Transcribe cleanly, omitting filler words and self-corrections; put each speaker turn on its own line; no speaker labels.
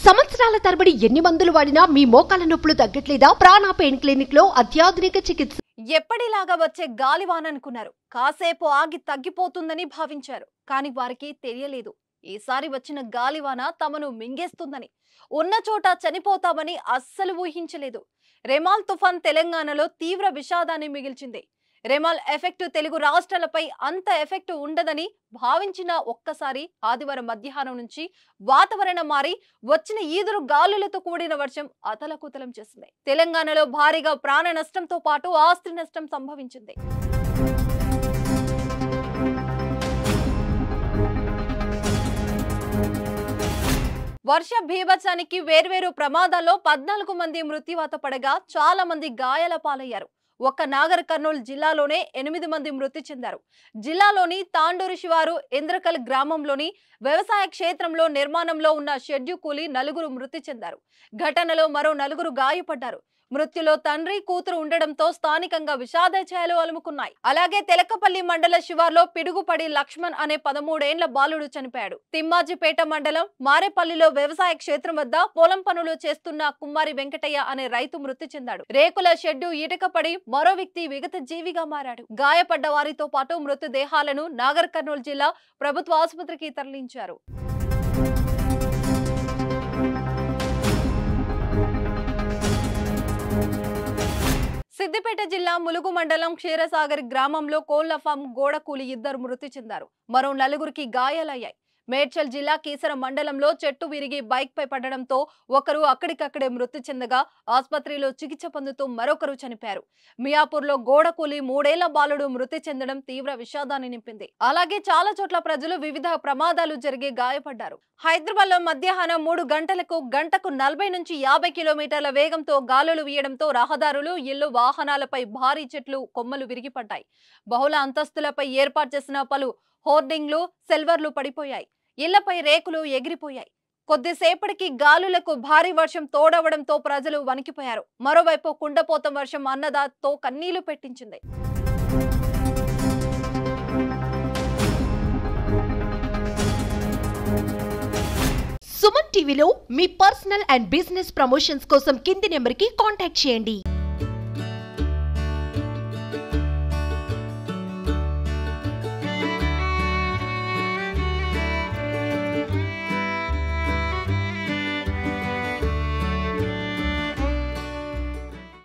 సంవత్సరాల తరబడి ఎన్ని మందులు వాడినా మీ మోకాల నొప్పులు తగ్గట్లేదా? ప్రాణ పెయిన్ క్లినిక్ లో అత్యాధునిక చికిత్స.
ఎప్పటిలాగా వచ్చే గాలివాన అనుకున్నారు. కాసేపు ఆగి తగ్గిపోతుందని భావించారు. కానీ వారికి తెలియలేదు ఈసారి వచ్చిన గాలివాన తమను మింగేస్తుందని. ఉన్న చోట చనిపోతామని అస్సలు ఊహించలేదు. రెమాల్ తుఫాన్ తెలంగాణలో తీవ్ర విషాదాన్ని మిగిల్చింది. రెమాల్ ఎఫెక్ట్ తెలుగు రాష్ట్రాలపై అంత ఎఫెక్ట్ ఉండదని భావించిన ఒక్కసారి ఆదివారం మధ్యాహ్నం నుంచి వాతావరణం మారి వచ్చిన ఈదురు గాలులతో కూడిన వర్షం అతలకుతలం చేసింది. తెలంగాణలో భారీగా ప్రాణ నష్టంతో పాటు ఆస్తి నష్టం సంభవించింది. వర్ష బీభత్సానికి వేర్వేరు ప్రమాదాల్లో 14 మంది మృత్యువాత పడగా చాలా మంది గాయాల పాలయ్యారు. ఒక్క నాగర్ కర్నూలు జిల్లాలోనే 8 మంది మృతి చెందారు. జిల్లాలోని తాండూరు శివారు ఇంద్రకల్ గ్రామంలోని వ్యవసాయ క్షేత్రంలో నిర్మాణంలో ఉన్న షెడ్యూ కూలి 4 మృతి చెందారు. ఘటనలో మరో 4 గాయపడ్డారు. మృత్యులో తండ్రి కూతురు ఉండడంతో స్థానికంగా విషాద ఛాయలు అలుముకున్నాయి. అలాగే తెలకపల్లి మండల శివార్లో పిడుగుపడి లక్ష్మణ్ అనే 13 ఏళ్ల బాలుడు చనిపోయాడు. తిమ్మాజిపేట మండలం మారేపల్లిలో వ్యవసాయ క్షేత్రం వద్ద పొలం పనులు చేస్తున్న కుమ్మారి వెంకటయ్య అనే రైతు మృతి చెందాడు. రేకుల షెడ్డు ఇటుకపడి మరో వ్యక్తి విగత జీవిగా మారాడు. గాయపడ్డ వారితో పాటు మృతదేహాలను నాగర్ కర్నూలు జిల్లా ప్రభుత్వ ఆసుపత్రికి తరలించారు. సిద్దిపేట జిల్లా ములుగు మండలం క్షీరసాగర్ గ్రామంలో కోళ్ల ఫామ్ గోడ కూలి 2 మృతి చెందారు. మరో 4కి గాయాలయ్యాయి. మేడ్చల్ జిల్లా కీసర మండలంలో చెట్టు విరిగి బైక్ పై పడడంతో ఒకరు అక్కడికక్కడే మృతి చెందగా ఆసుపత్రిలో చికిత్స పొందుతూ మరొకరు చనిపోయారు. మియాపూర్లో గోడ కూలి 3 ఏళ్ల బాలుడు మృతి చెందడం తీవ్ర విషాదాన్ని నింపింది. అలాగే చాలా చోట్ల ప్రజలు వివిధ ప్రమాదాలు జరిగి గాయపడ్డారు. హైదరాబాద్ లో మధ్యాహ్నం 3 గంటలకు గంటకు 40 నుంచి 50 కిలోమీటర్ల వేగంతో గాలులు వీయడంతో రహదారులు, ఇళ్లు, వాహనాలపై భారీ చెట్లు కొమ్మలు విరిగిపడ్డాయి. బహుళ అంతస్తులపై ఏర్పాటు చేసిన పలు హోర్డింగ్లు, సెల్వర్లు పడిపోయాయి. ఇళ్లపై రేకులు ఎగిరిపోయాయి. కొద్దిసేపటికి గాలులకు భారీ వర్షం తోడవడంతో ప్రజలు వణికిపోయారు. మరోవైపు కుండపోత వర్షం అన్నదాతో కన్నీళ్లు పెట్టించింది.
సుమన్ టీవీలో మీ పర్సనల్ అండ్ బిజినెస్ ప్రమోషన్స్ కోసం కింది నెంబర్కి కాంటాక్ట్ చేయండి.